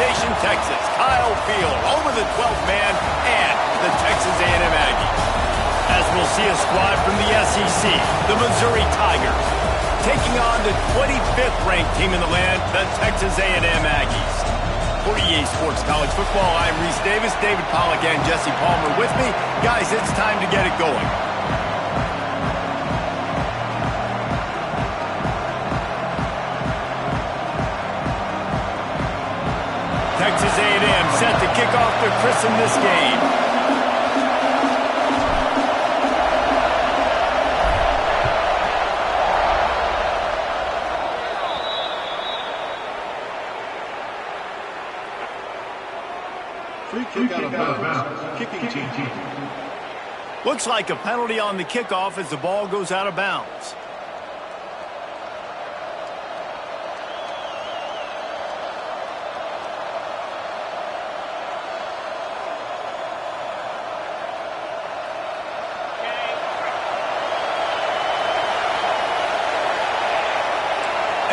Station, Texas. Kyle Field over the 12th man and the Texas A&M Aggies. As we'll see a squad from the SEC, the Missouri Tigers, taking on the 25th ranked team in the land, the Texas A&M Aggies. For EA Sports College Football, I'm Reese Davis, David Pollack, and Jesse Palmer with me. Guys, it's time to get it going. Texas A&M set to kick off to christen this game. Free kick out of bounds. Kicking team. Looks like a penalty on the kickoff as the ball goes out of bounds.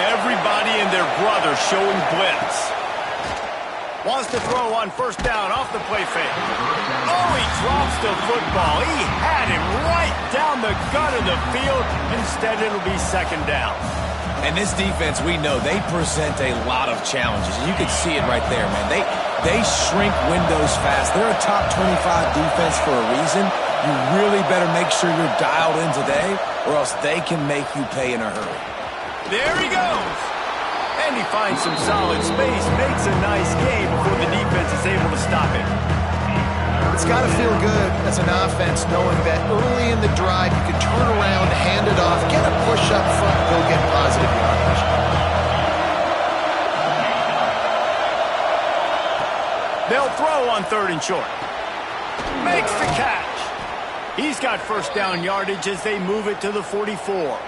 Everybody and their brother showing blitz. Wants to throw on first down off the play fake. Oh, he drops the football. He had him right down the gut of the field. Instead, it'll be second down. And this defense, we know, they present a lot of challenges. And you can see it right there, man. They shrink windows fast. They're a top 25 defense for a reason. You really better make sure you're dialed in today, or else they can make you pay in a hurry. There he goes. And he finds some solid space, makes a nice game before the defense is able to stop it. It's got to feel good as an offense knowing that early in the drive you can turn around, hand it off, get a push up front, and go get positive yardage. They'll throw on third and short. Makes the catch. He's got first down yardage as they move it to the 44.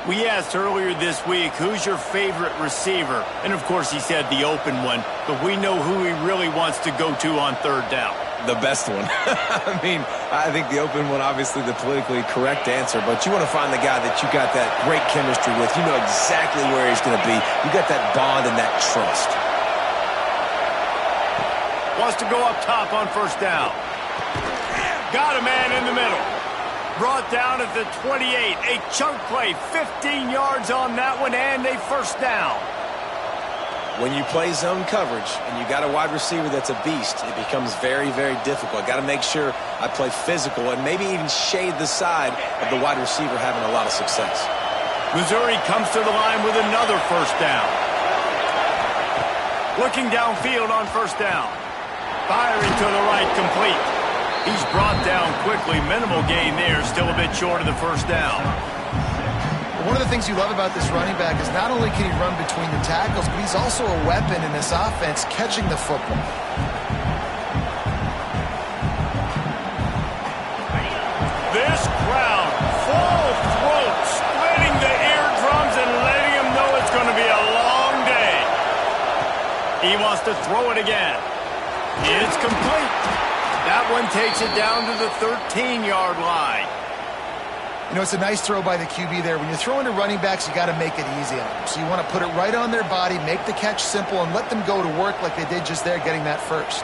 We asked earlier this week, who's your favorite receiver? And, of course, he said the open one, but we know who he really wants to go to on third down. The best one. I mean, I think the open one, obviously the politically correct answer, but you want to find the guy that you got that great chemistry with. You know exactly where he's going to be. You got that bond and that trust. Wants to go up top on first down. Got a man in the middle. Brought down at the 28. A chunk play, 15 yards on that one, and a first down. When you play zone coverage and you got a wide receiver that's a beast, it becomes very, very difficult. Got to make sure I play physical and maybe even shade the side of the wide receiver having a lot of success. Missouri comes to the line with another first down. Looking downfield on first down. Firing to the right, complete. He's brought down quickly. Minimal gain there. Still a bit short of the first down. One of the things you love about this running back is not only can he run between the tackles, but he's also a weapon in this offense catching the football. This crowd, full throat, splitting the eardrums and letting him know it's going to be a long day. He wants to throw it again. It's complete. That one takes it down to the 13-yard line. You know, it's a nice throw by the QB there. When you're throwing to running backs, you got to make it easy on them. So you want to put it right on their body, make the catch simple, and let them go to work like they did just there, getting that first.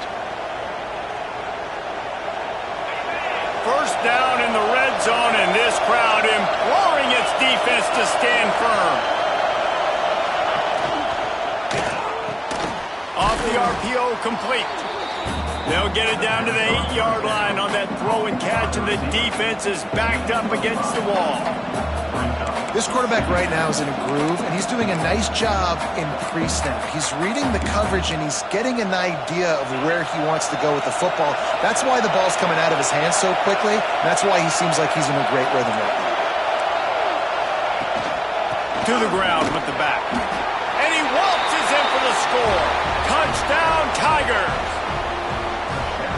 First down in the red zone, and this crowd imploring its defense to stand firm. Off the RPO, complete. They'll get it down to the 8-yard line on that throw and catch, and the defense is backed up against the wall. This quarterback right now is in a groove, and he's doing a nice job in pre-snap. He's reading the coverage, and he's getting an idea of where he wants to go with the football. That's why the ball's coming out of his hands so quickly. That's why he seems like he's in a great rhythm right now. To the ground with the back. And he waltzes in for the score. Touchdown, Tigers.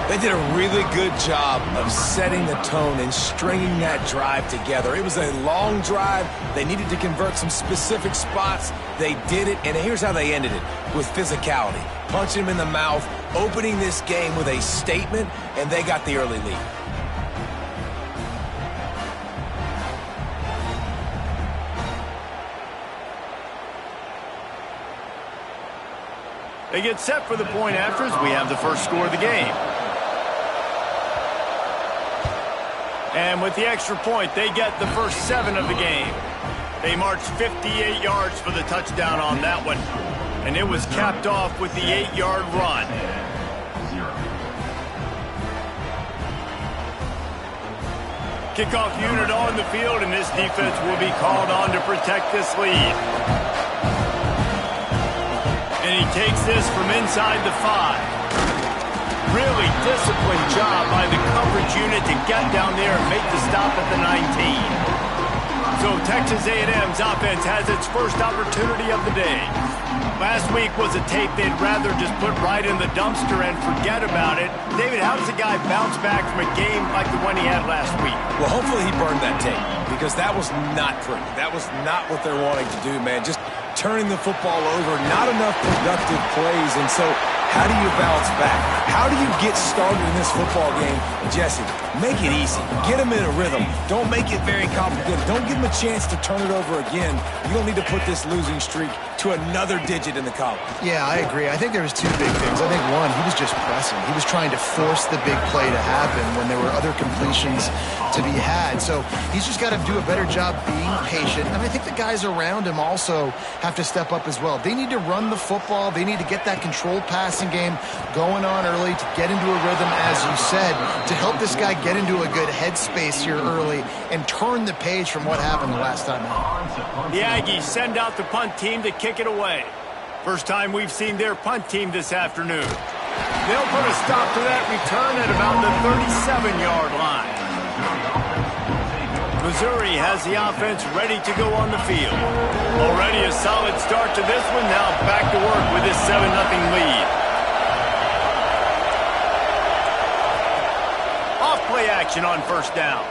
They did a really good job of setting the tone and stringing that drive together. It was a long drive. They needed to convert some specific spots. They did it, and here's how they ended it, with physicality. Punching him in the mouth, opening this game with a statement, and they got the early lead. They get set for the point after as we have the first score of the game. And with the extra point, they get the first 7 of the game. They marched 58 yards for the touchdown on that one. And it was capped off with the 8-yard run. Kickoff unit on the field, and this defense will be called on to protect this lead. And he takes this from inside the 5. Really disciplined job by the coverage unit to get down there and make the stop at the 19. So Texas A&M's offense has its first opportunity of the day. Last week was a tape they'd rather just put right in the dumpster and forget about it. David, how does a guy bounce back from a game like the one he had last week? Well, hopefully he burned that tape, because that was not pretty. That was not what they're wanting to do, man. Just turning the football over, not enough productive plays. And so how do you bounce back? How do you get started in this football game? Jesse, make it easy. Get them in a rhythm. Don't make it very complicated. Don't give them a chance to turn it over again. You don't need to put this losing streak to another digit in the column. Yeah, I agree. I think there was 2 big things. I think one, he was just pressing. He was trying to force the big play to happen when there were other completions to be had. So he's just got to do a better job being patient. And I think the guys around him also have to step up as well. They need to run the football. They need to get that controlled passing game going on early to get into a rhythm, as you said, to help this guy get into a good headspace here early and turn the page from what happened the last time out. The Aggies send out the punt team to kick it away. First time we've seen their punt team this afternoon. They'll put a stop to that return at about the 37-yard line. Missouri has the offense ready to go on the field. Already a solid start to this one. Now back to work with this 7-0 lead. Off play action on first down.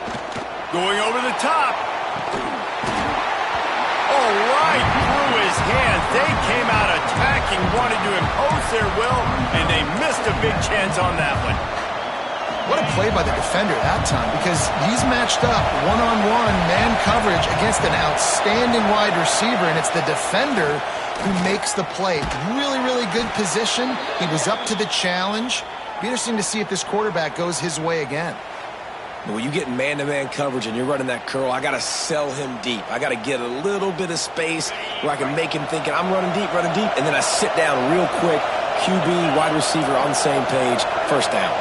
Going over the top. Oh, right through his hands. They came out attacking, wanted to impose their will, and they missed a big chance on that one. What a play by the defender that time, because he's matched up one-on-one man coverage against an outstanding wide receiver, and it's the defender who makes the play. Really, really good position. He was up to the challenge. Be interesting to see if this quarterback goes his way again. When you get man-to-man coverage and you're running that curl, I got to sell him deep. I got to get a little bit of space where I can make him thinking I'm running deep, and then I sit down real quick. QB, wide receiver on the same page, first down.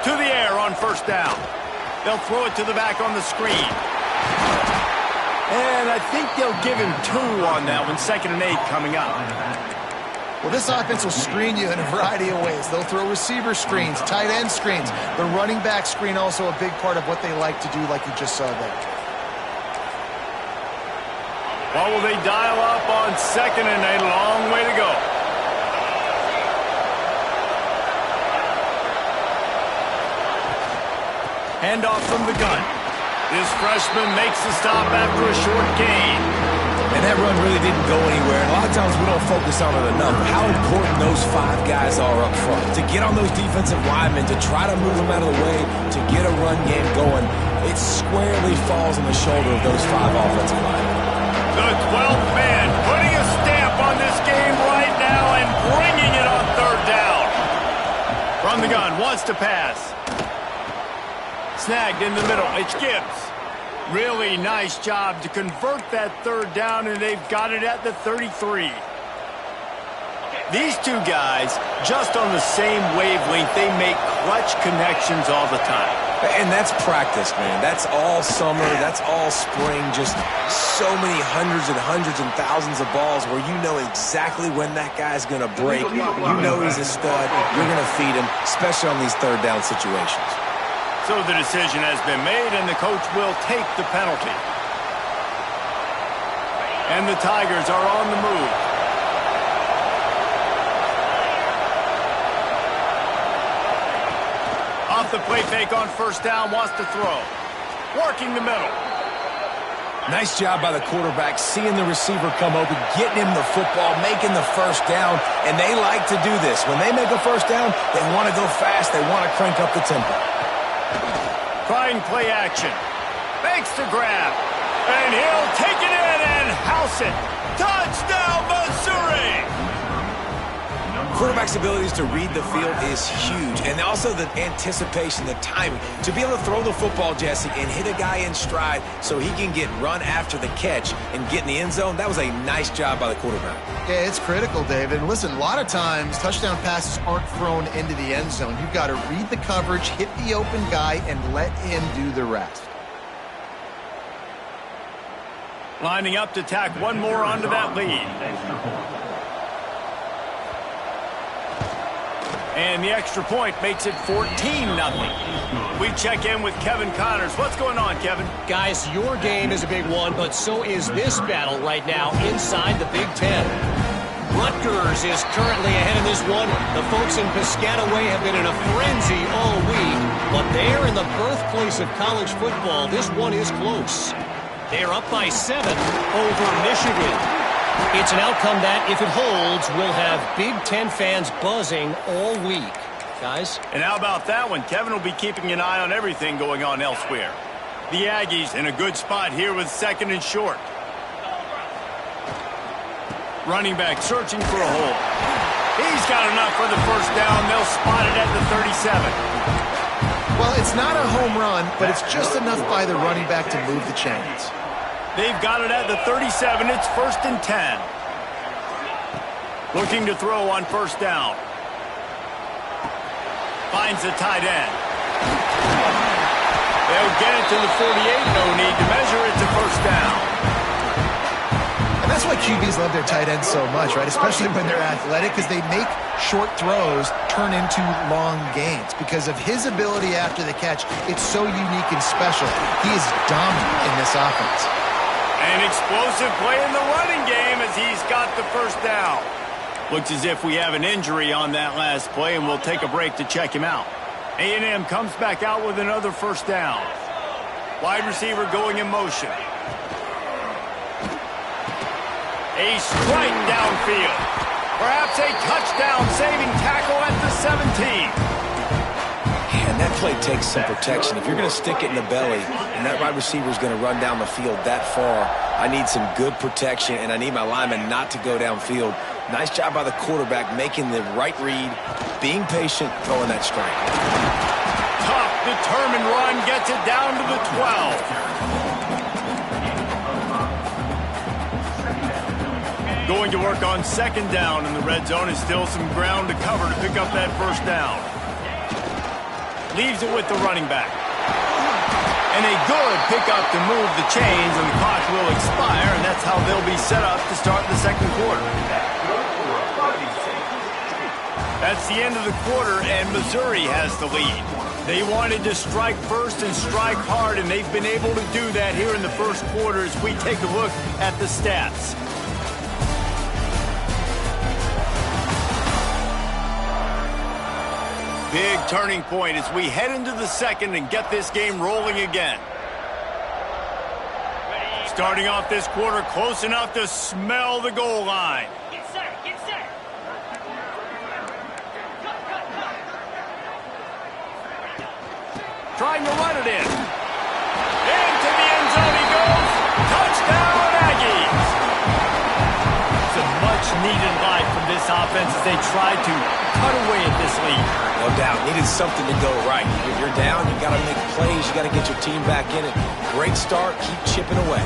To the air on first down. They'll throw it to the back on the screen. And I think they'll give him 2 on that one. 2nd and 8 coming up. Well, this offense will screen you in a variety of ways. They'll throw receiver screens, tight end screens. The running back screen also a big part of what they like to do, like you just saw there. Well, will they dial up on 2nd and 8? Long way to go. Handoff from the gun. This freshman makes the stop after a short gain. And that run really didn't go anywhere. And a lot of times we don't focus on it enough. How important those 5 guys are up front. To get on those defensive linemen, to try to move them out of the way, to get a run game going, it squarely falls on the shoulder of those 5 offensive linemen. The 12th man putting a stamp on this game right now and bringing it on 3rd down. From the gun, wants to pass. Snagged in the middle. It's Gibbs. Really nice job to convert that 3rd down, and they've got it at the 33. These 2 guys, just on the same wavelength, they make clutch connections all the time. And that's practice, man. That's all summer. That's all spring. Just so many hundreds and thousands of balls where you know exactly when that guy's going to break. You know he's a stud. You're going to feed him, especially on these 3rd down situations. So the decision has been made, and the coach will take the penalty. And the Tigers are on the move. Off the play fake on first down, wants to throw. Working the middle. Nice job by the quarterback, seeing the receiver come open, getting him the football, making the first down, and they like to do this. When they make a first down, they want to go fast. They want to crank up the tempo. Trying play action. Makes the grab. And he'll take it in and house it. Touchdown, Missouri! Quarterback's abilities to read the field is huge, and also the anticipation, the timing. To be able to throw the football, Jesse, and hit a guy in stride so he can get run after the catch and get in the end zone, that was a nice job by the quarterback. Yeah, it's critical, David. And listen, a lot of times touchdown passes aren't thrown into the end zone. You've got to read the coverage, hit the open guy, and let him do the rest. Lining up to tack one more onto that lead. And the extra point makes it 14-0. We check in with Kevin Connors. What's going on, Kevin? Guys, your game is a big one, but so is this battle right now inside the Big Ten. Rutgers is currently ahead in this one. The folks in Piscataway have been in a frenzy all week, but they're in the birthplace of college football. This one is close. They're up by 7 over Michigan. It's an outcome that, if it holds, will have Big Ten fans buzzing all week. Guys? And how about that one? Kevin will be keeping an eye on everything going on elsewhere. The Aggies in a good spot here with 2nd and short. Running back searching for a hole. He's got enough for the first down. They'll spot it at the 37. Well, it's not a home run, but it's just enough by the running back to move the chains. They've got it at the 37. It's 1st and 10. Looking to throw on 1st down. Finds the tight end. They'll get it to the 48. No need to measure. It's a 1st down. And that's why QBs love their tight ends so much, right? Especially when they're athletic, because they make short throws turn into long gains. Because of his ability after the catch, it's so unique and special. He is dominant in this offense. An explosive play in the running game as he's got the 1st down. Looks as if we have an injury on that last play, and we'll take a break to check him out. A&M comes back out with another 1st down. Wide receiver going in motion. A strike downfield. Perhaps a touchdown-saving tackle at the 17. And that play takes some protection. If you're going to stick it in the belly and that wide receiver is going to run down the field that far, I need some good protection, and I need my lineman not to go downfield. Nice job by the quarterback making the right read, being patient, throwing that strike. Tough, determined run gets it down to the 12. Going to work on 2nd down in the red zone. Is still some ground to cover to pick up that 1st down. Leaves it with the running back. And a good pickup to move the chains, and the clock will expire, and that's how they'll be set up to start the 2nd quarter. That's the end of the quarter, and Missouri has the lead. They wanted to strike first and strike hard, and they've been able to do that here in the 1st quarter as we take a look at the stats. Big turning point as we head into the 2nd and get this game rolling again. Starting off this quarter close enough to smell the goal line. Get set, get set. Trying to run it in. Into the end zone he goes. Touchdown, Aggies. Some much-needed life from this offense as they try to cut away at this lead. No doubt, needed something to go right. If you're down, you got to make plays. You got to get your team back in it. Great start, keep chipping away.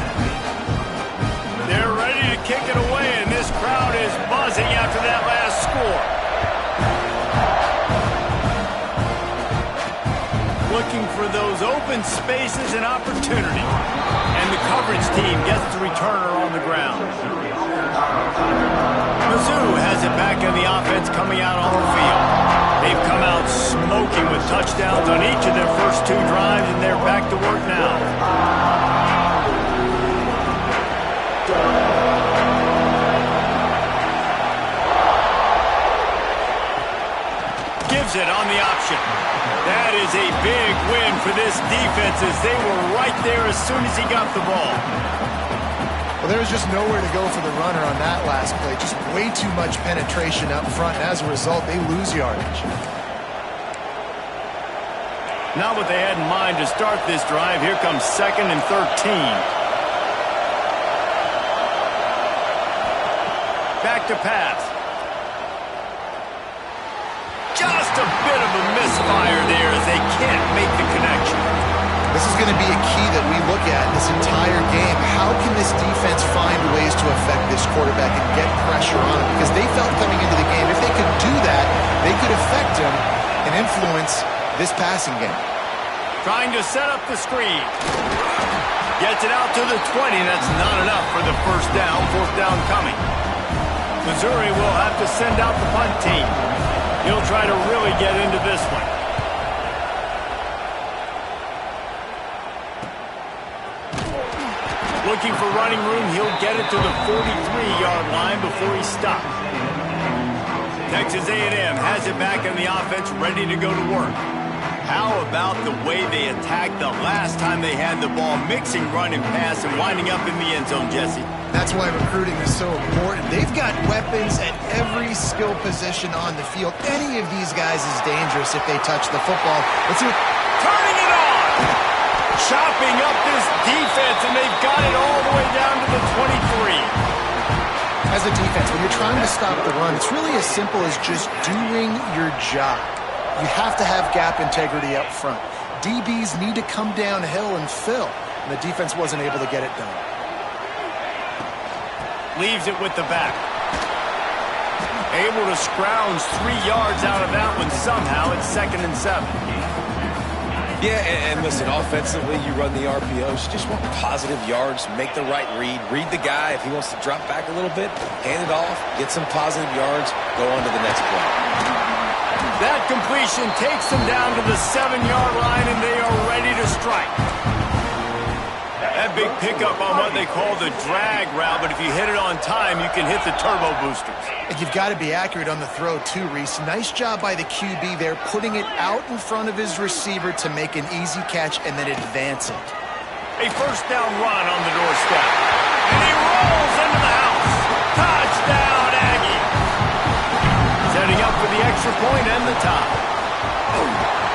They're ready to kick it away, and this crowd is buzzing after that last score. Looking for those open spaces and opportunity. And the coverage team gets the returner on the ground. Mizzou has it back in the offense coming out on the field. They've come out smoking with touchdowns on each of their first 2 drives, and they're back to work now. Gives it on the option. That is a big win for this defense as they were right there as soon as he got the ball. Well, there was just nowhere to go for the runner on that last play. Just way too much penetration up front, and as a result, they lose yardage. Not what they had in mind to start this drive. Here comes 2nd and 13. Back to pass. can't make the connection. This is going to be a key that we look at this entire game. How can this defense find ways to affect this quarterback and get pressure on him? Because they felt coming into the game, if they could do that, they could affect him and influence this passing game. Trying to set up the screen. Gets it out to the 20. That's not enough for the first down. Fourth down coming. Missouri will have to send out the punt team. He'll try to really get into this one. Looking for running room. He'll get it to the 43-yard line before he stops. Texas A&M has it back in the offense, ready to go to work. How about the way they attacked the last time they had the ball, mixing run and pass and winding up in the end zone, Jesse? That's why recruiting is so important. They've got weapons at every skill position on the field. Any of these guys is dangerous if they touch the football. Let's see what... Turning it on! Chopping up this defense, and they've got it all the way down to the 23. As a defense, when you're trying to stop the run, it's really as simple as just doing your job. You have to have gap integrity up front. DBs need to come downhill and fill, and the defense wasn't able to get it done. Leaves it with the back. Able to scrounge 3 yards out of that one somehow. It's 2nd and 7. Yeah, and listen, offensively, you run the RPOs. You just want positive yards, make the right read. Read the guy. If he wants to drop back a little bit, hand it off, get some positive yards, go on to the next play. That completion takes them down to the 7-yard line, and they are ready to strike. That big pickup on what they call the drag route, but if you hit it on time, you can hit the turbo boosters. And you've got to be accurate on the throw too, Reese. Nice job by the QB there, putting it out in front of his receiver to make an easy catch and then advance it. A first down run on the doorstep. And he rolls into the house. Touchdown, Aggie. Setting up for the extra point and the tie.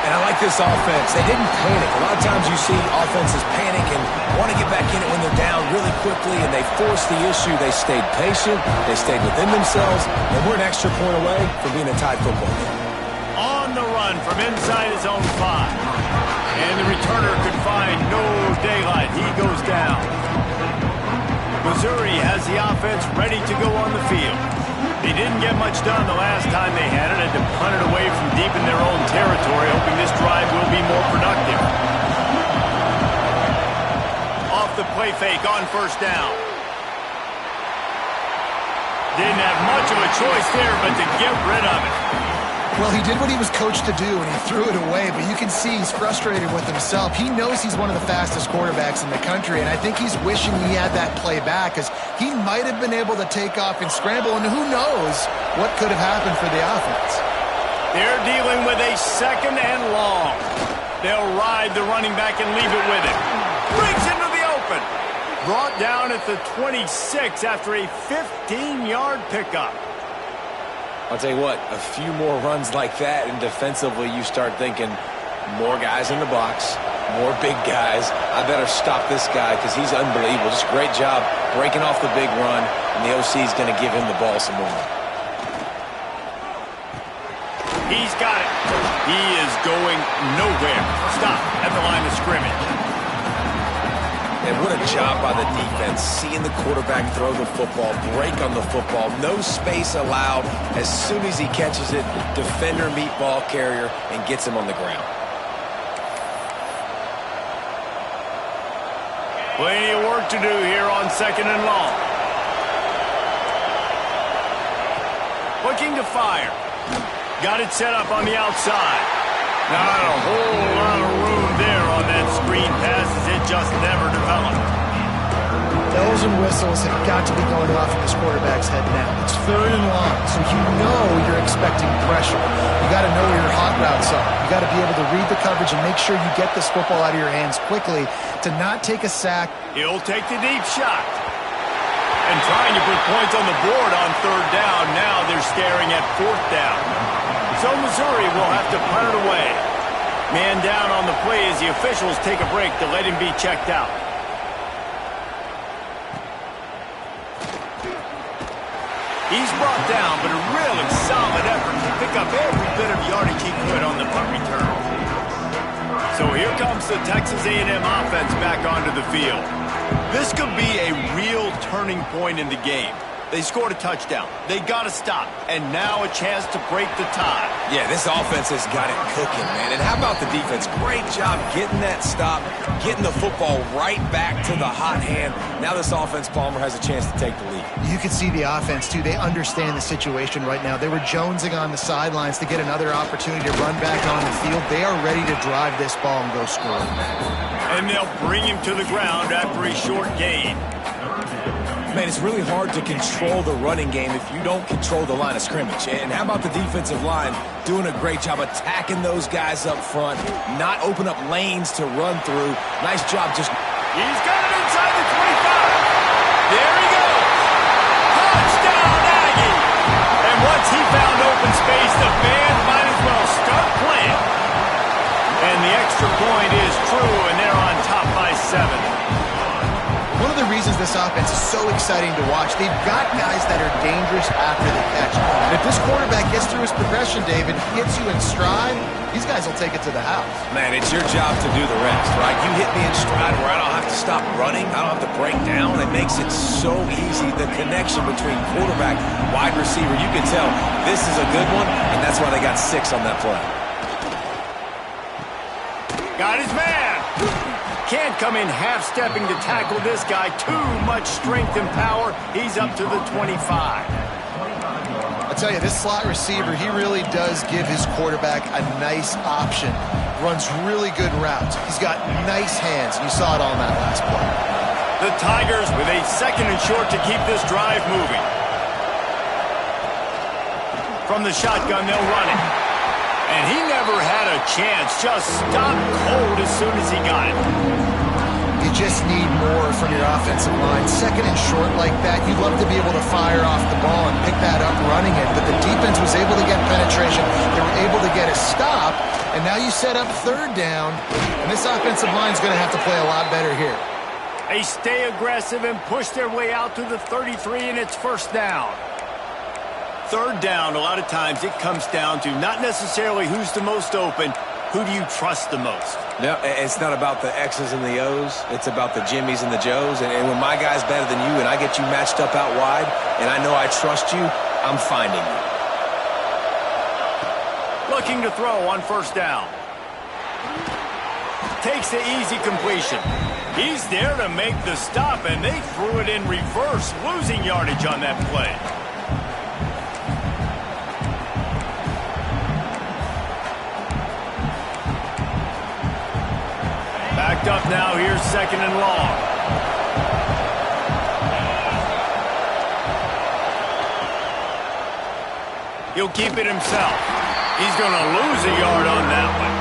And I like this offense. They didn't panic. A lot of times you see offenses panic and want to get back in it when they're down really quickly, and they forced the issue. They stayed patient. They stayed within themselves, and we're an extra point away from being a tied football game. On the run from inside his own 5. And the returner could find no daylight. He goes down. Missouri has the offense ready to go on the field. They didn't get much done the last time they had it. Had to punt it away from deep in their own territory, hoping this drive will be more productive. Off the play fake on first down. Didn't have much of a choice there but to get rid of it. Well, he did what he was coached to do, and he threw it away, but you can see he's frustrated with himself. He knows he's one of the fastest quarterbacks in the country, and I think he's wishing he had that play back, because he might have been able to take off and scramble, and who knows what could have happened for the offense. They're dealing with a 2nd and long. They'll ride the running back and leave it with him. Breaks into the open. Brought down at the 26 after a 15-yard pickup. I'll tell you what, a few more runs like that, and defensively you start thinking more guys in the box, more big guys. I better stop this guy because he's unbelievable. Just a great job breaking off the big run, and the OC is going to give him the ball some more. He's got it. He is going nowhere. Stop at the line of scrimmage. And what a job by the defense, seeing the quarterback throw the football, break on the football, no space allowed. As soon as he catches it, defender meet ball carrier and gets him on the ground. Plenty of work to do here on 2nd and long. Looking to fire. Got it set up on the outside. Not a whole lot of room there on that screen pass as it just never developed. Bells and whistles have got to be going off in this quarterback's head now. It's 3rd and long, so you know you're expecting pressure. You got to know where your hot routes are. You got to be able to read the coverage and make sure you get this football out of your hands quickly to not take a sack. He'll take the deep shot. And trying to put points on the board on 3rd down. Now they're staring at 4th down. So Missouri will have to punt it away. Man down on the play as the officials take a break to let him be checked out. He's brought down, but a really solid effort to pick up every bit of yardage he could on the punt return. So here comes the Texas A&M offense back onto the field. This could be a real turning point in the game. They scored a touchdown. They got to stop. And now a chance to break the tie. Yeah, this offense has got it cooking, man. And how about the defense? Great job getting that stop, getting the football right back to the hot hand. Now this offense, Palmer, has a chance to take the lead. You can see the offense, too. They understand the situation right now. They were jonesing on the sidelines to get another opportunity to run back on the field. They are ready to drive this ball and go score. And they'll bring him to the ground after a short gain. Man, it's really hard to control the running game if you don't control the line of scrimmage. And how about the defensive line doing a great job attacking those guys up front, not open up lanes to run through. Nice job just... He's got it inside the 25. There he goes. Touchdown, Aggie. And once he found open space, the band might as well start playing. And the extra point is true, and they're on top by 7. One of the reasons this offense is so exciting to watch, they've got guys that are dangerous after the catch. And if this quarterback gets through his progression, David, gets you in stride, these guys will take it to the house. Man, it's your job to do the rest, right? You hit me in stride where I don't have to stop running. I don't have to break down. It makes it so easy. The connection between quarterback, wide receiver, you can tell this is a good one, and that's why they got 6 on that play. Got his man. Can't come in half-stepping to tackle this guy. Too much strength and power. He's up to the 25. I tell you, this slot receiver, he really does give his quarterback a nice option. Runs really good routes. He's got nice hands. You saw it on that last play. The Tigers with a 2nd and short to keep this drive moving. From the shotgun, they'll run it. And he never had a chance. Just stopped cold as soon as he got it. You just need more from your offensive line. 2nd and short like that, you'd love to be able to fire off the ball and pick that up running it. But the defense was able to get penetration. They were able to get a stop. And now you set up 3rd down. And this offensive line is going to have to play a lot better here. They stay aggressive and push their way out to the 33, and it's 1st down. 3rd down, a lot of times it comes down to not necessarily who's the most open, who do you trust the most? No, it's not about the X's and the O's. It's about the Jimmies and the Joes. And when my guy's better than you and I get you matched up out wide and I know I trust you, I'm finding you. Looking to throw on 1st down. Takes the easy completion. He's there to make the stop, and they threw it in reverse, losing yardage on that play. Backed up now, here's 2nd and long. He'll keep it himself. He's going to lose a yard on that one.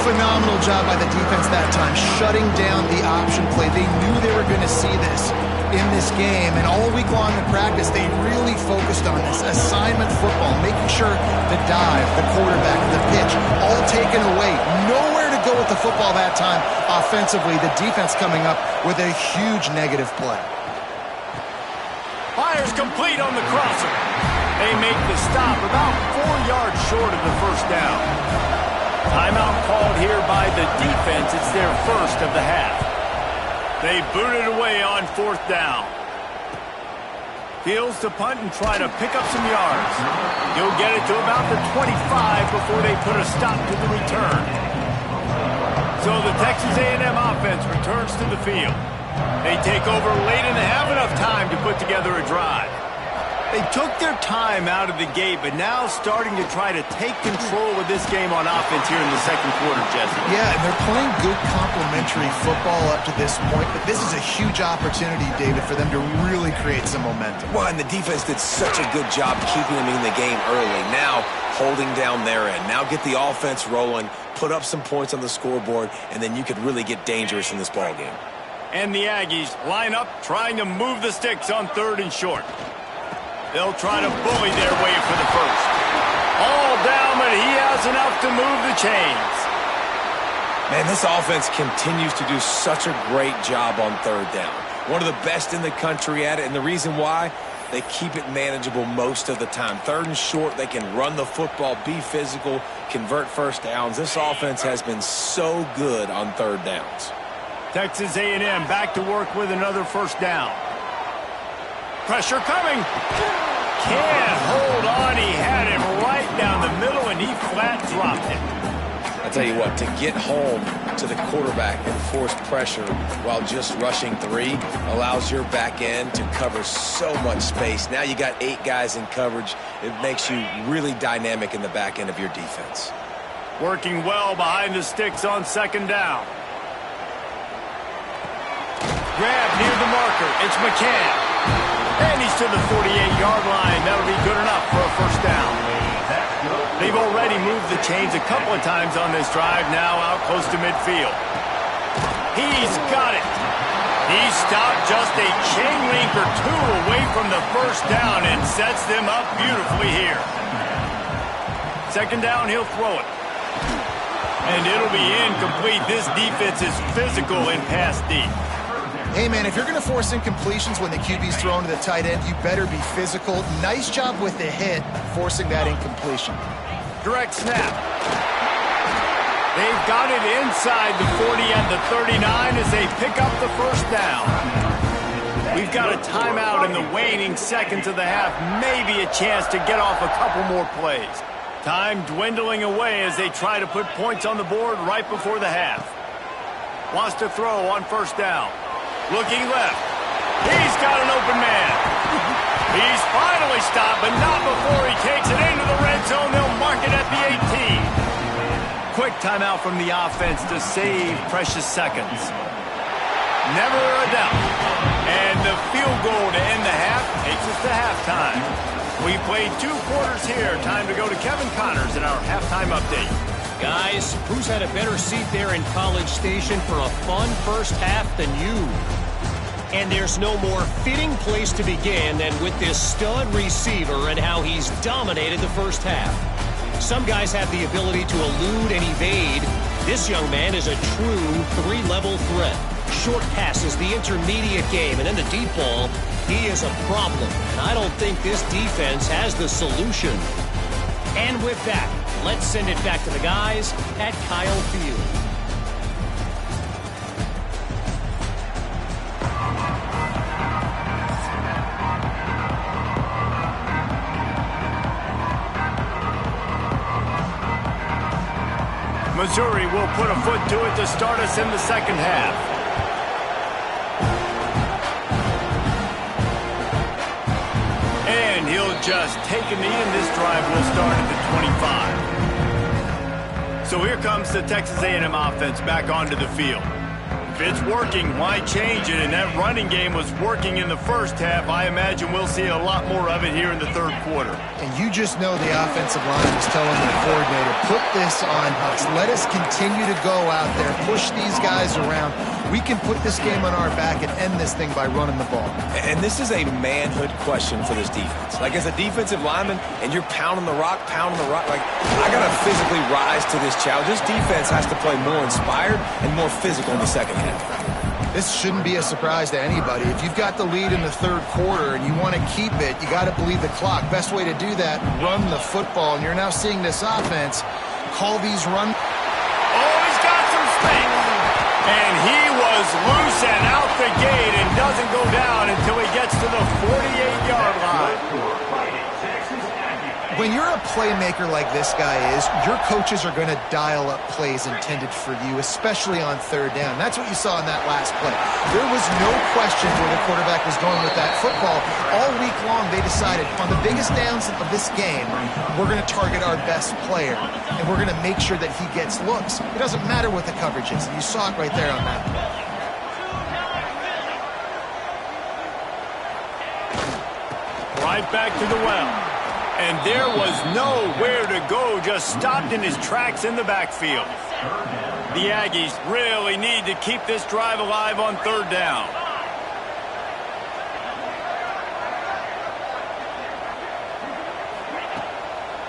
Phenomenal job by the defense that time, shutting down the option play. They knew they were going to see this in this game, and all week long in practice, they really focused on this assignment football, making sure the dive, the quarterback, the pitch, all taken away. Nowhere to go with the football that time offensively. The defense coming up with a huge negative play. Fires complete on the crosser. They make the stop about 4 yards short of the 1st down. Timeout called here by the defense. It's their 1st of the half. They boot it away on 4th down. Fields to punt and try to pick up some yards. He'll get it to about the 25 before they put a stop to the return. So the Texas A&M offense returns to the field. They take over late and they have enough time to put together a drive. They took their time out of the gate, but now starting to try to take control of this game on offense here in the 2nd quarter, Jesse. Yeah, and they're playing good complementary football up to this point, but this is a huge opportunity, David, for them to really create some momentum. Well, and the defense did such a good job keeping them in the game early. Now, holding down their end. Now get the offense rolling, put up some points on the scoreboard, and then you could really get dangerous in this ball game. And the Aggies line up, trying to move the sticks on 3rd and short. They'll try to bully their way for the 1st. All down, but he has enough to move the chains. Man, this offense continues to do such a great job on 3rd down. One of the best in the country at it, and the reason why, they keep it manageable most of the time. 3rd and short, they can run the football, be physical, convert first downs. This offense has been so good on 3rd downs. Texas A&M back to work with another first down. Pressure coming. Can't hold on. He had it right down the middle, and he flat dropped it. I tell you what, to get home to the quarterback and force pressure while just rushing 3 allows your back end to cover so much space. Now you got 8 guys in coverage. It makes you really dynamic in the back end of your defense. Working well behind the sticks on 2nd down. Grab near the marker. It's McCann. And he's to the 48-yard line. That'll be good enough for a first down. They've already moved the chains a couple of times on this drive, now out close to midfield. He's got it. He stopped just a chain link or 2 away from the first down and sets them up beautifully here. 2nd down, he'll throw it. And it'll be incomplete. This defense is physical in pass deep. Hey, man, if you're going to force incompletions when the QB's thrown to the tight end, you better be physical. Nice job with the hit, forcing that incompletion. Direct snap. They've got it inside the 40 and the 39 as they pick up the first down. We've got a timeout in the waning seconds of the half. Maybe a chance to get off a couple more plays. Time dwindling away as they try to put points on the board right before the half. Wants to throw on first down. Looking left. He's got an open man. He's finally stopped, but not before he takes it into the red zone. They'll mark it at the 18. Quick timeout from the offense to save precious seconds. Never a doubt. And the field goal to end the half takes us to halftime. We played 2 quarters here. Time to go to Kevin Connors in our halftime update. Guys, who's had a better seat there in College Station for a fun first half than you? And there's no more fitting place to begin than with this stud receiver and how he's dominated the first half. Some guys have the ability to elude and evade. This young man is a true 3-level threat. Short passes, the intermediate game, and then the deep ball, he is a problem. And I don't think this defense has the solution. And with that, let's send it back to the guys at Kyle Field. Missouri will put a foot to it to start us in the second half. And he'll just take a knee, and this drive will start at the 25. So here comes the Texas A&M offense back onto the field. If it's working, why change it? And that running game was working in the first half. I imagine we'll see a lot more of it here in the 3rd quarter. And you just know the offensive line is telling the coordinator, put this on us. Let us continue to go out there, push these guys around. We can put this game on our back and end this thing by running the ball. And this is a manhood question for this defense. Like, as a defensive lineman, and you're pounding the rock, like, I got to physically rise to this challenge. This defense has to play more inspired and more physical in the second half. This shouldn't be a surprise to anybody. If you've got the lead in the 3rd quarter and you want to keep it, you got to bleed the clock. Best way to do that, run the football. And you're now seeing this offense call these run. Oh, he's got some space. And he was loose and out the gate and doesn't go down until he gets to the 48-yard line. When you're a playmaker like this guy is, your coaches are going to dial up plays intended for you, especially on 3rd down. That's what you saw in that last play. There was no question where the quarterback was going with that football. All week long, they decided on the biggest downs of this game, we're going to target our best player, and we're going to make sure that he gets looks. It doesn't matter what the coverage is, and you saw it right there on that play. Right back to the well. And there was nowhere to go, just stopped in his tracks in the backfield. The Aggies really need to keep this drive alive on 3rd down.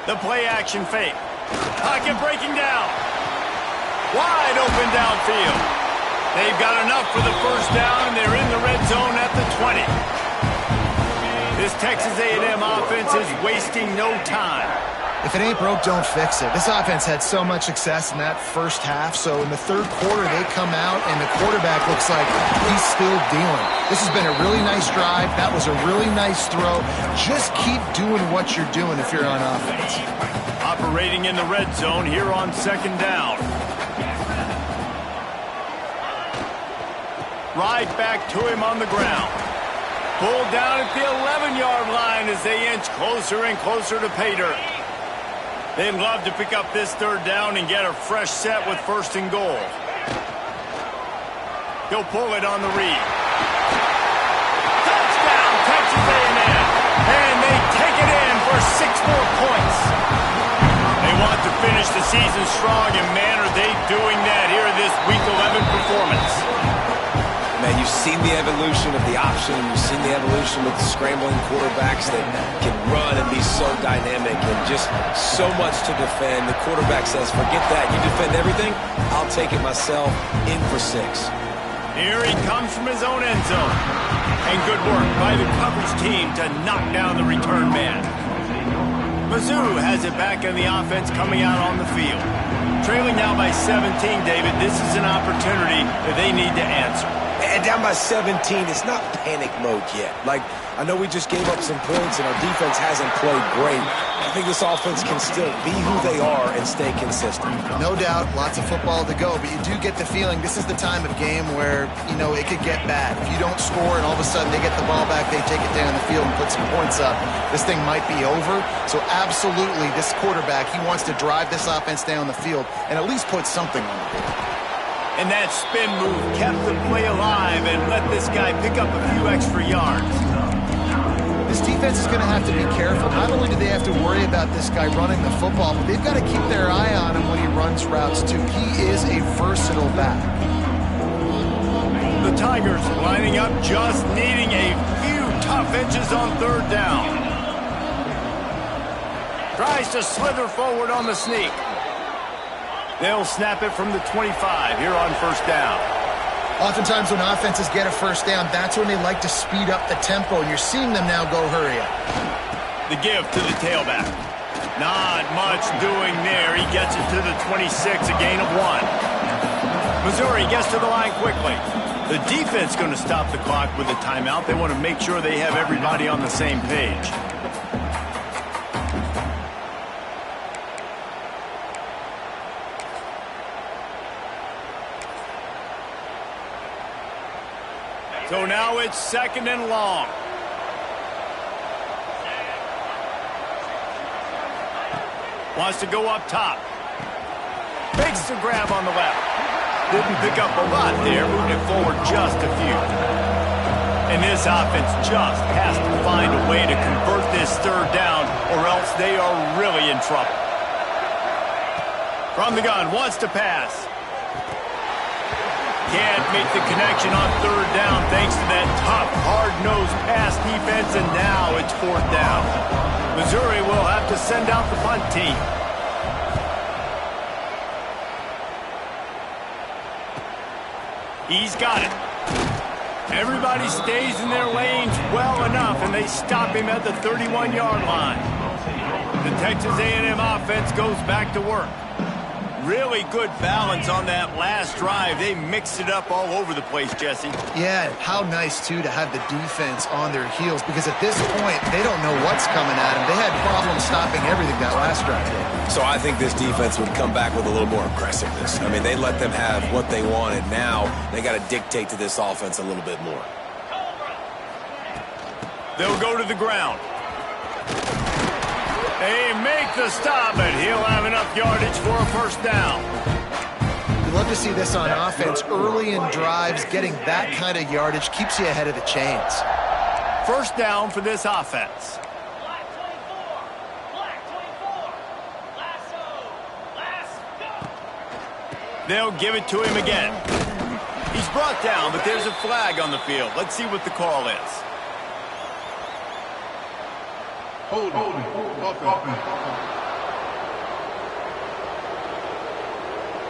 The play action fake. Pocket breaking down. Wide open downfield. They've got enough for the first down, and they're in the red zone at the 20. This Texas A&M offense is wasting no time. If it ain't broke, don't fix it. This offense had so much success in that first half, so in the third quarter they come out and the quarterback looks like he's still dealing. This has been a really nice drive. That was a really nice throw. Just keep doing what you're doing if you're on offense. Operating in the red zone here on second down. Right back to him on the ground. Pulled down at the 11-yard line as they inch closer and closer to pay dirt. They'd love to pick up this third down and get a fresh set with first and goal. He'll pull it on the read. Touchdown, Texas A&M. And they take it in for 6 more points. They want to finish the season strong, and man, are they doing that here in this Week 11 performance. Man, you've seen the evolution of the option. You've seen the evolution with the scrambling quarterbacks that can run and be so dynamic and just so much to defend. The quarterback says, forget that. You defend everything, I'll take it myself. In for 6. Here he comes from his own end zone. And good work by the coverage team to knock down the return man. Mizzou has it back in the offense coming out on the field. Trailing now by 17, David. This is an opportunity that they need to answer. And down by 17, it's not panic mode yet. Like, I know we just gave up some points and our defense hasn't played great. I think this offense can still be who they are and stay consistent. No doubt, lots of football to go, but you do get the feeling this is the time of game where, you know, it could get bad. If you don't score and all of a sudden they get the ball back, they take it down the field and put some points up, this thing might be over. So absolutely, this quarterback, he wants to drive this offense down the field and at least put something on the field. And that spin move kept the play alive and let this guy pick up a few extra yards. This defense is going to have to be careful. Not only do they have to worry about this guy running the football, but they've got to keep their eye on him when he runs routes too. He is a versatile back. The Tigers lining up, just needing a few tough inches on third down. Tries to slither forward on the sneak. They'll snap it from the 25 here on first down. Oftentimes when offenses get a first down, that's when they like to speed up the tempo, and you're seeing them now go hurry up. The give to the tailback. Not much doing there. He gets it to the 26, a gain of 1. Missouri gets to the line quickly. The defense going to stop the clock with a timeout. They want to make sure they have everybody on the same page. So now it's second and long. Wants to go up top. Makes the grab on the left. Didn't pick up a lot there, moving it forward just a few. And this offense just has to find a way to convert this third down, or else they are really in trouble. From the gun, wants to pass. Can't make the connection on third down thanks to that tough, hard-nosed pass defense, and now it's fourth down. Missouri will have to send out the punt team. He's got it. Everybody stays in their lanes well enough, and they stop him at the 31-yard line. The Texas A&M offense goes back to work. Really good balance on that last drive. They mixed it up all over the place, Jesse. Yeah, how nice, too, to have the defense on their heels, because at this point, they don't know what's coming at them. They had problems stopping everything that last drive. So I think this defense would come back with a little more aggressiveness. I mean, they let them have what they wanted. Now they got to dictate to this offense a little bit more. They'll go to the ground. They make the stop, but he'll have enough yardage for a first down. We love to see this on offense. Early in drives, getting that kind of yardage keeps you ahead of the chains. First down for this offense. They'll give it to him again. He's brought down, but there's a flag on the field. Let's see what the call is. Holding.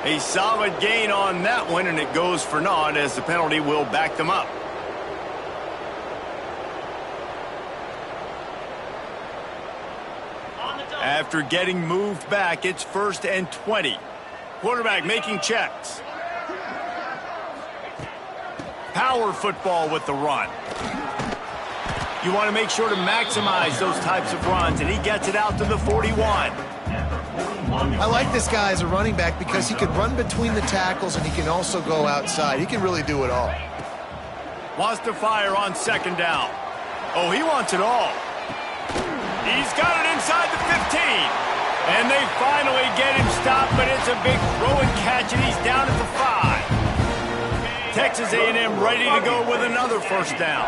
A solid gain on that one, and it goes for naught as the penalty will back them up. After getting moved back, it's 1st and 20. Quarterback making checks. Power football with the run. You want to make sure to maximize those types of runs, and he gets it out to the 41. I like this guy as a running back because he can run between the tackles and he can also go outside. He can really do it all. Wants to fire on 2nd down. Oh, he wants it all. He's got it inside the 15. And they finally get him stopped, but it's a big throw and catch, and he's down at the 5. Texas A&M ready to go with another 1st down.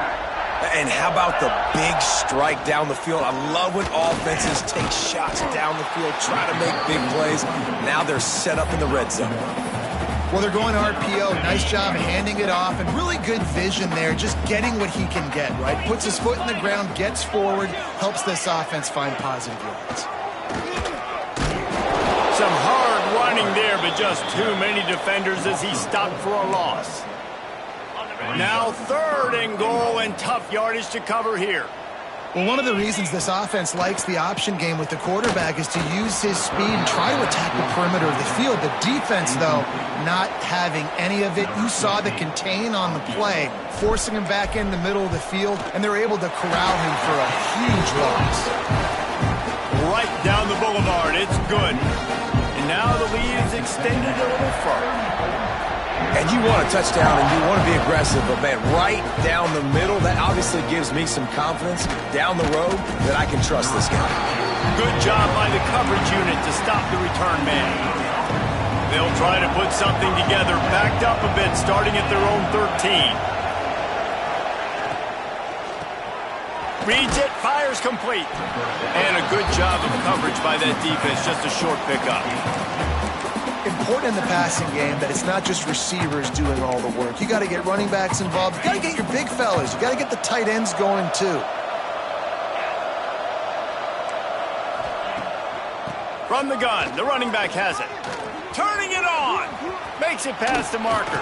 And how about the big strike down the field? I love when offenses take shots down the field, try to make big plays. Now they're set up in the red zone. Well, they're going RPO. Nice job handing it off, and really good vision there, just getting what he can get, right? Puts his foot in the ground, gets forward, helps this offense find positive yards. Some hard running there, but just too many defenders as he stopped for a loss. Now 3rd and goal, and tough yardage to cover here. Well, one of the reasons this offense likes the option game with the quarterback is to use his speed and try to attack the perimeter of the field. The defense, though, not having any of it. You saw the contain on the play, forcing him back in the middle of the field, and they're able to corral him for a huge loss. Right down the boulevard. It's good. And now the lead is extended a little further. And you want a touchdown, and you want to be aggressive, but, man, right down the middle, that obviously gives me some confidence down the road that I can trust this guy. Good job by the coverage unit to stop the return man. They'll try to put something together, backed up a bit, starting at their own 13. Reads it, fires complete. And a good job of coverage by that defense, just a short pickup. Important in the passing game that it's not just receivers doing all the work. You got to get running backs involved. You got to get your big fellas. You got to get the tight ends going too. From the gun, the running back has it. Turning it on. Makes it past the marker.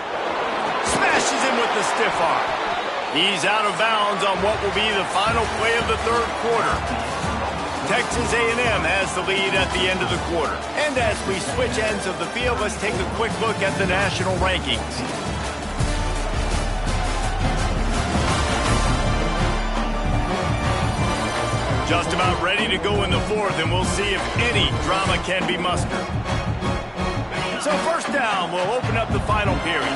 Smashes him with the stiff arm. He's out of bounds on what will be the final play of the 3rd quarter. Texas A&M has the lead at the end of the quarter. And as we switch ends of the field, let's take a quick look at the national rankings. Just about ready to go in the 4th, and we'll see if any drama can be mustered. So 1st down, we'll open up the final period.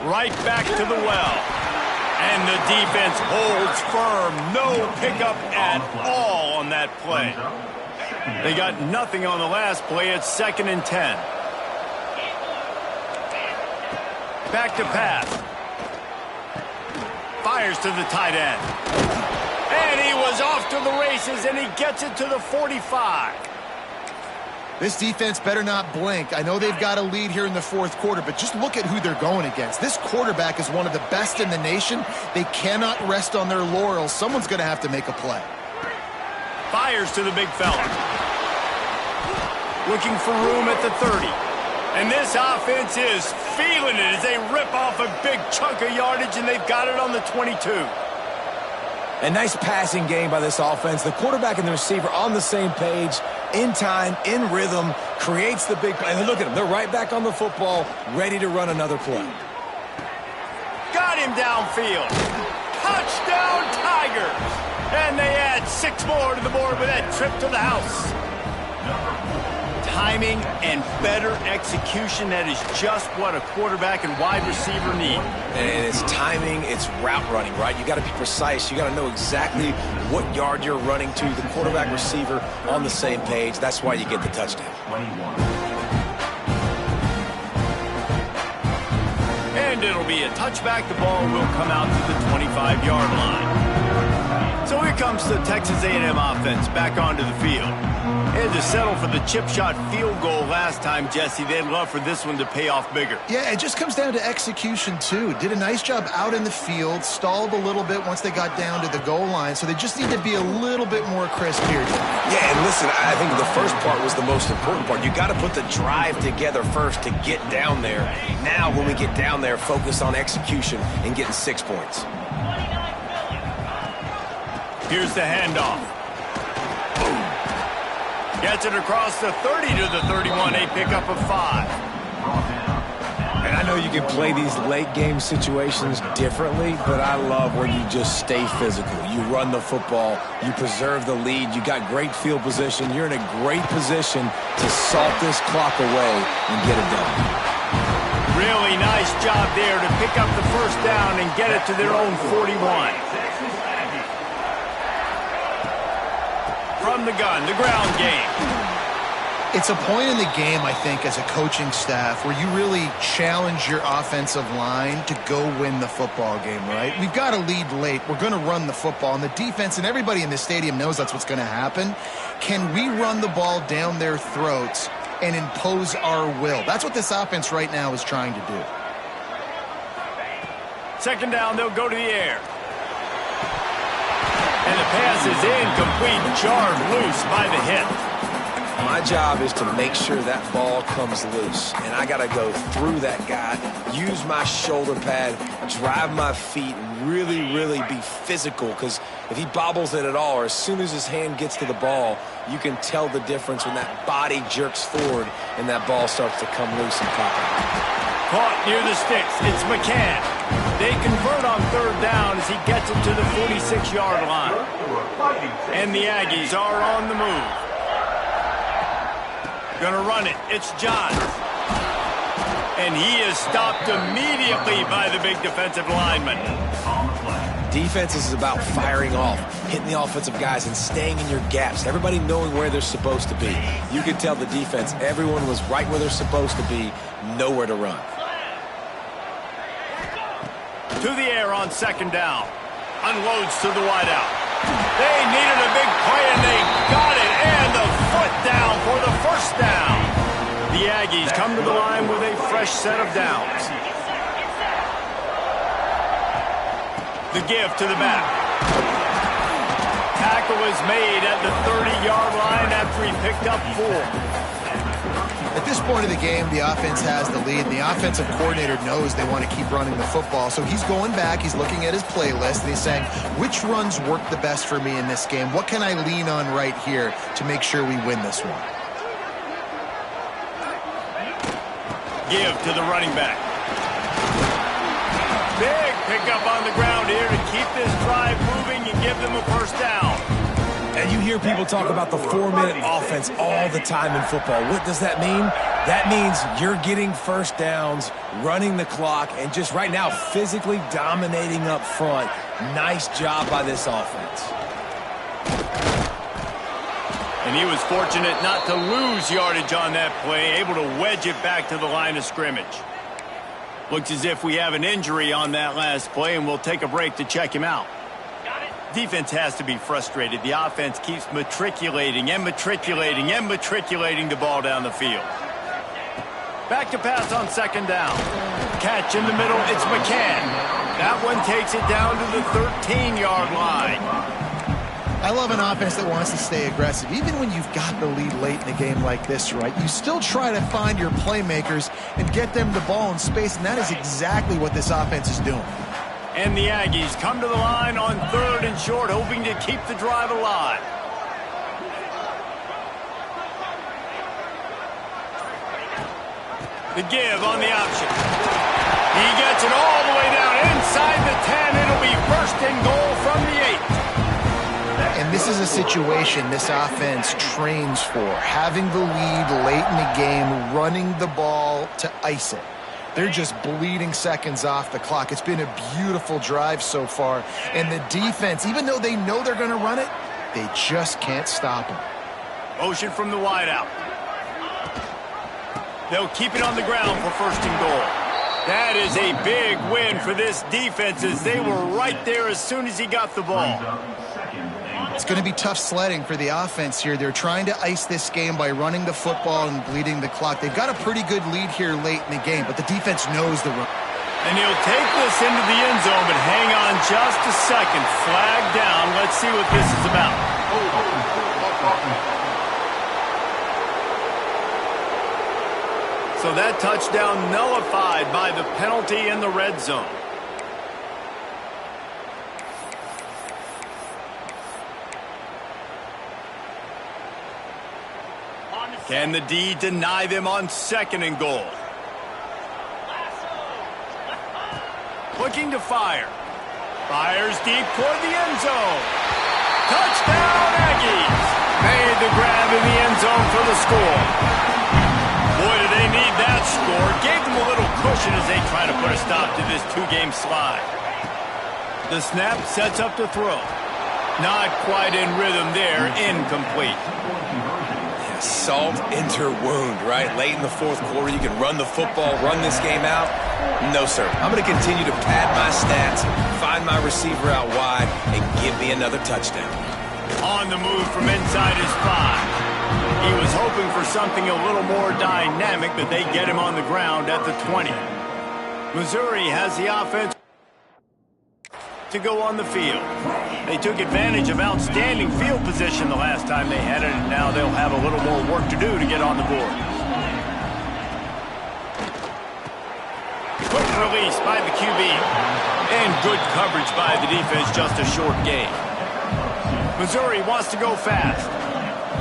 Right back to the well. And the defense holds firm. No pickup at all on that play. They got nothing on the last play. It's 2nd and 10. Back to pass. Fires to the tight end. And he was off to the races, and he gets it to the 45. This defense better not blink. I know they've got a lead here in the 4th quarter, but just look at who they're going against. This quarterback is one of the best in the nation. They cannot rest on their laurels. Someone's going to have to make a play. Fires to the big fella. Looking for room at the 30. And this offense is feeling it as they rip off a big chunk of yardage, and they've got it on the 22. A nice passing game by this offense. The quarterback and the receiver on the same page, in time, in rhythm, creates the big play. And look at them. They're right back on the football, ready to run another play. Got him downfield. Touchdown, Tigers. And they add 6 more to the board with that trip to the house. Timing and better execution, that is just what a quarterback and wide receiver need. And it's timing, it's route running, right? You got to be precise. You got to know exactly what yard you're running to. The quarterback receiver on the same page. That's why you get the touchdown. And it'll be a touchback. The ball will come out to the 25-yard line. So here comes the Texas A&M offense back onto the field. And to settle for the chip shot field goal last time, Jesse, they'd love for this one to pay off bigger. Yeah, it just comes down to execution, too. Did a nice job out in the field, stalled a little bit once they got down to the goal line, so they just need to be a little bit more crisp here. Yeah, and listen, I think the first part was the most important part. You got to put the drive together first to get down there. Now, when we get down there, focus on execution and getting 6 points. Here's the handoff. Gets it across the 30 to the 31, a pickup of 5. And I know you can play these late game situations differently, but I love when you just stay physical. You run the football, you preserve the lead, you got great field position, you're in a great position to salt this clock away and get it done. Really nice job there to pick up the first down and get it to their own 41. From the gun, the ground game. It's a point in the game, I think, as a coaching staff where you really challenge your offensive line to go win the football game, right? We've got to lead late. We're going to run the football. And the defense and everybody in the stadium knows that's what's going to happen. Can we run the ball down their throats and impose our will? That's what this offense right now is trying to do. Second down, they'll go to the air. And the pass is incomplete, jarred loose by the hit. My job is to make sure that ball comes loose, and I got to go through that guy, use my shoulder pad, drive my feet, and really be physical, because if he bobbles it at all, or as soon as his hand gets to the ball, you can tell the difference when that body jerks forward and that ball starts to come loose and pop out. Caught near the sticks. It's McCann. They convert on third down as he gets it to the 46-yard line. And the Aggies are on the move. Gonna run it. It's Johns. And he is stopped immediately by the big defensive lineman. Defense is about firing off, hitting the offensive guys, and staying in your gaps. Everybody knowing where they're supposed to be. You could tell the defense, everyone was right where they're supposed to be, nowhere to run. To the air on second down. Unloads to the wideout. They needed a big play, and they got it. And the foot down for the first down. The Aggies come to the line with a fresh set of downs. The give to the back. Tackle is made at the 30-yard line after he picked up 4. At this point of the game, the offense has the lead, and the offensive coordinator knows they want to keep running the football. So he's going back, he's looking at his playlist, and he's saying, which runs work the best for me in this game? What can I lean on right here to make sure we win this one? Give to the running back. Big pickup on the ground here to keep this drive moving and give them a first down. And you hear people talk about the 4-minute offense all the time in football. What does that mean? That means you're getting first downs, running the clock, and just right now physically dominating up front. Nice job by this offense. And he was fortunate not to lose yardage on that play, able to wedge it back to the line of scrimmage. Looks as if we have an injury on that last play, and we'll take a break to check him out. Defense has to be frustrated. The offense keeps matriculating the ball down the field. Back to pass on second down. Catch in the middle, it's McCann. That one takes it down to the 13-yard line. I love an offense that wants to stay aggressive. Even when you've got the lead late in a game like this, right, you still try to find your playmakers and get them the ball in space, and that is exactly what this offense is doing. And the Aggies come to the line on third and short, hoping to keep the drive alive. The give on the option. He gets it all the way down inside the 10. It'll be first and goal from the 8. And this is a situation this offense trains for, having the lead late in the game, running the ball to ice it. They're just bleeding seconds off the clock. It's been a beautiful drive so far. And the defense, even though they know they're going to run it, they just can't stop them. Motion from the wideout. They'll keep it on the ground for first and goal. That is a big win for this defense, as they were right there as soon as he got the ball. It's going to be tough sledding for the offense here. They're trying to ice this game by running the football and bleeding the clock. They've got a pretty good lead here late in the game, but the defense knows the run. And he'll take this into the end zone, but hang on just a second. Flag down. Let's see what this is about. So that touchdown nullified by the penalty in the red zone. Can the D deny them on 2nd and goal? Looking to fire. Fires deep toward the end zone. Touchdown, Aggies! Made the grab in the end zone for the score. Boy, do they need that score. Gave them a little cushion as they try to put a stop to this 2-game slide. The snap sets up to throw. Not quite in rhythm there. Incomplete. Yeah, salt into wound, right? Late in the 4th quarter, you can run the football, run this game out. No, sir. I'm going to continue to pad my stats, find my receiver out wide, and give me another touchdown. On the move from inside his 5. He was hoping for something a little more dynamic, but they get him on the ground at the 20. Missouri has the offense to go on the field. They took advantage of outstanding field position the last time they had it, and now they'll have a little more work to do to get on the board. Quick release by the QB. And good coverage by the defense, just a short gain. Missouri wants to go fast.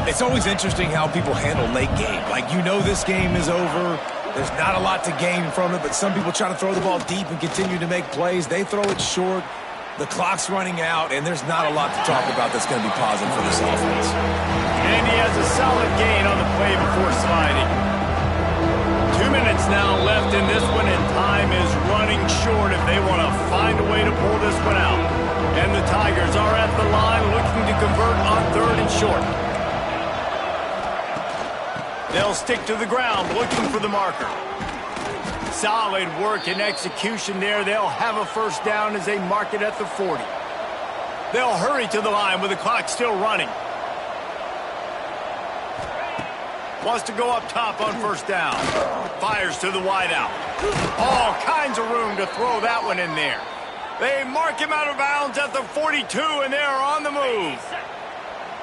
It's always interesting how people handle late game. Like, you know this game is over. There's not a lot to gain from it, but some people try to throw the ball deep and continue to make plays. They throw it short. The clock's running out, and there's not a lot to talk about that's going to be positive for this offense. And he has a solid gain on the play before sliding. 2 minutes now left in this one, and time is running short if they want to find a way to pull this one out. And the Tigers are at the line looking to convert on 3rd and short. They'll stick to the ground looking for the marker. Solid work and execution there. They'll have a 1st down as they mark it at the 40. They'll hurry to the line with the clock still running. Wants to go up top on 1st down. Fires to the wideout. All kinds of room to throw that one in there. They mark him out of bounds at the 42, and they're on the move.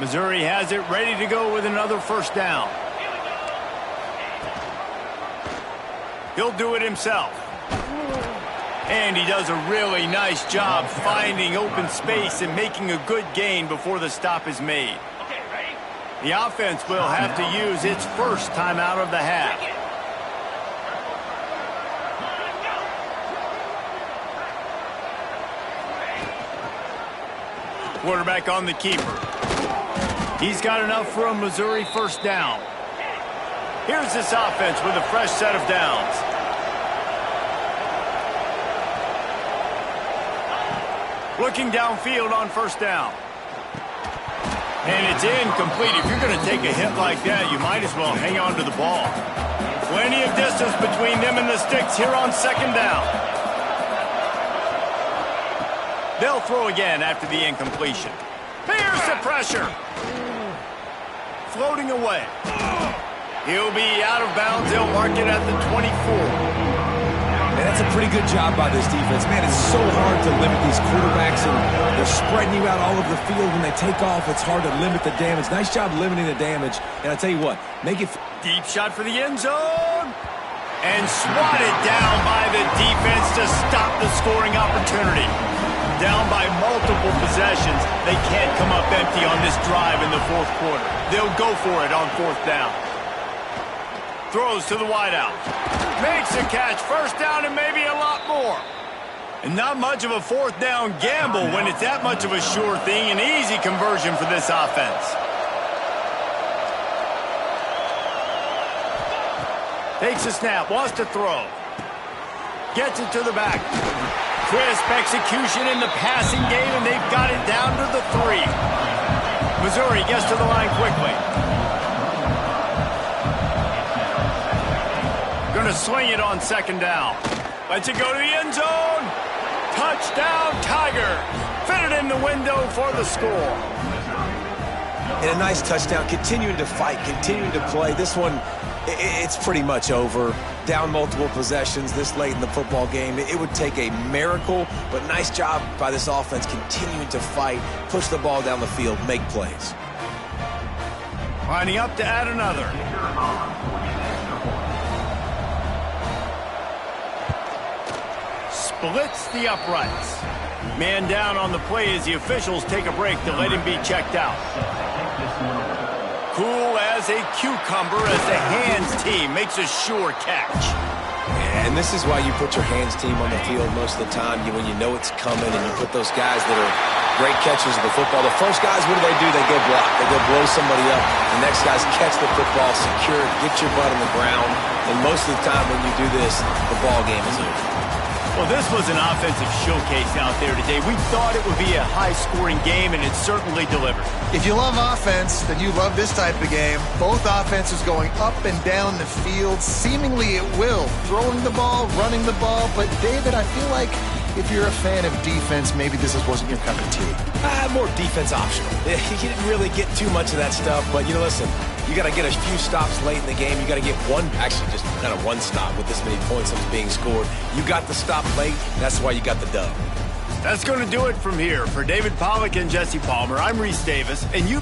Missouri has it ready to go with another 1st down. He'll do it himself. And he does a really nice job finding open space and making a good gain before the stop is made. The offense will have to use its 1st timeout of the half. Quarterback on the keeper. He's got enough for a Missouri 1st down. Here's this offense with a fresh set of downs. Looking downfield on 1st down. And it's incomplete. If you're going to take a hit like that, you might as well hang on to the ball. Plenty of distance between them and the sticks here on 2nd down. They'll throw again after the incompletion. Here's the pressure. Floating away. He'll be out of bounds. They'll mark it at the 24. Man, that's a pretty good job by this defense. Man, it's so hard to limit these quarterbacks, and they're spreading you out all over the field. When they take off, it's hard to limit the damage. Nice job limiting the damage. And I tell you what, make it... Deep shot for the end zone. And swatted down by the defense to stop the scoring opportunity. Down by multiple possessions. They can't come up empty on this drive in the 4th quarter. They'll go for it on 4th down. Throws to the wideout. Makes a catch. 1st down and maybe a lot more. And not much of a 4th down gamble when it's that much of a sure thing. An easy conversion for this offense. Takes a snap. Wants to throw. Gets it to the back. Crisp execution in the passing game, and they've got it down to the 3. Missouri gets to the line quickly. Going to swing it on 2nd down. Lets it go to the end zone. Touchdown, Tiger. Fitted in the window for the score. And a nice touchdown, continuing to fight, continuing to play. This one, it's pretty much over. Down multiple possessions this late in the football game. It would take a miracle, but nice job by this offense continuing to fight, push the ball down the field, make plays. Lining up to add another. Splits the uprights. Man down on the play as the officials take a break to let him be checked out. cool as a cucumber as the hands team makes a sure catch. And this is why you put your hands team on the field most of the time, when you know it's coming, and you put those guys that are great catchers of the football. The first guys, what do? They go block. They go blow somebody up. The next guys catch the football, secure it, get your butt on the ground. And most of the time when you do this, the ball game is over. Well, this was an offensive showcase out there today. We thought it would be a high-scoring game, and it certainly delivered. If you love offense, then you love this type of game. Both offenses going up and down the field, seemingly at will, throwing the ball, running the ball. But, David, I feel like if you're a fan of defense, maybe this wasn't your cup of tea. More defense optional. You didn't really get too much of that stuff, but, listen, you got to get a few stops late in the game. You got to get actually just kind of one stop with this many points that was being scored. You got the stop late. That's why you got the dub. That's going to do it from here. For David Pollack and Jesse Palmer, I'm Reese Davis, and you...